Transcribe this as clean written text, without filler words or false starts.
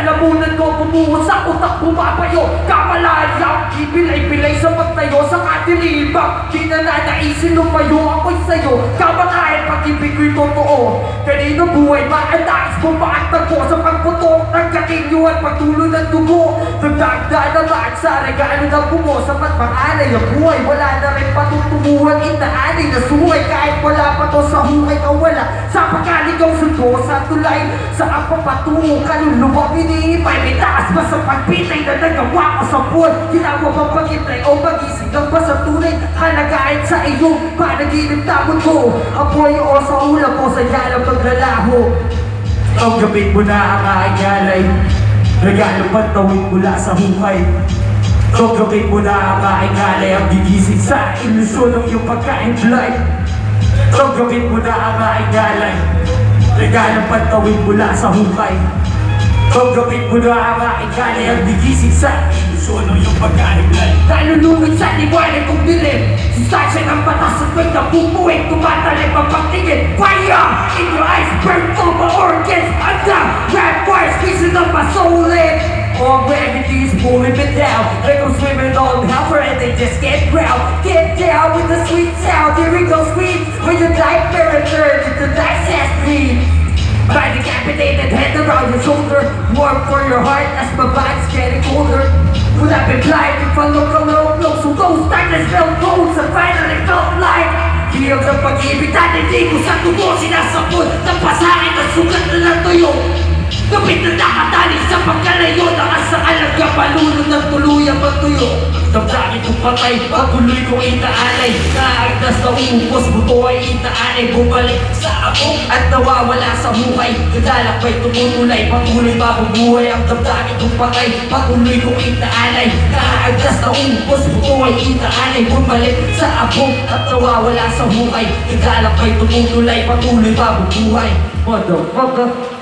lalamunan ko, bumuhos sa utak, bumabayo. Kamalayang, ibilay-bilay sa pagtayo sa kadiliman. Di na nanaisin lumayo ako'y sa'yo. Kamakain, pag-ibig ko'y totoo. Kanino buhay ba ang nais mo maantagpo sa pagputok ng gatilyo at pagtulo ng dugo. Nagdagda naman sa regalo ng bumo. Sapat panganay ang buhay, wala na rin patutunguhan. Inaanay na suhay kahit wala pa to sa hukay o wala. Sa pagkaligong sundo sa tulay, sa ang papatungo kaluluwang iniipay. May taas pa sa pagpitay na nagawa ko sa buhay. Ginawa bang pagkitay o magising ng ba sa tunay? Kalagain sa iyong panaginip tamon ko. Apoy o sa ulam mo sa yalang paglalaho. Ang gabit mo na ang aking alay, regalo pantawid mula sa hukay. Ang gabit mo na ang aking alay, ang gigising sa ilusyon ng iyong pagka-implied. Ang gabit mo na ang aking alay, regalo pantawid mula sa hukay. Ang gabit mo na ang aking alay, ang gigising sa ilusyon ng iyong pagka-implied. Nalulungin sa liwanag kong dilim. Sustansya ng batas at may napupuwing tumatalip ang pagtingin. Fire in your eyes, burn all my organs. I'm down, red fire squeezing up my soul in. All gravity is pulling me down. Like I'm swimming on hellfire and they just get drowned. Get down with the sweet sound, hearing those screams. When your nightmare and turn into dissect me. My decapitated head around your shoulder. Warm for your heart as my body's getting colder. Would I be blind if I look a little close? So those darkness felt close and finally felt light. Hiyag ng pag-ibig na hindi ko sa tubo sinasapot. Napasakin at sugat na natuyo. Kapit na nakatali sa pagkalayo. Nakasakal ang kapalunod ng tuluyang magtuyo. Damdamin kong patay, patuloy kong itaalay. Naagdas na umupos, buto ay itaalay. Bumalik sa ako at nawawala sa buhay. Kadalakbay tumutulay, patuloy mabubuhay. Ang damdamin kong patay, patuloy kong itaalay. Naagdas na umupos, buto ay itaalay. Bumalik sa ako at nawawala sa buhay. Kadalakbay tumutulay, patuloy mabubuhay. Motherfucker.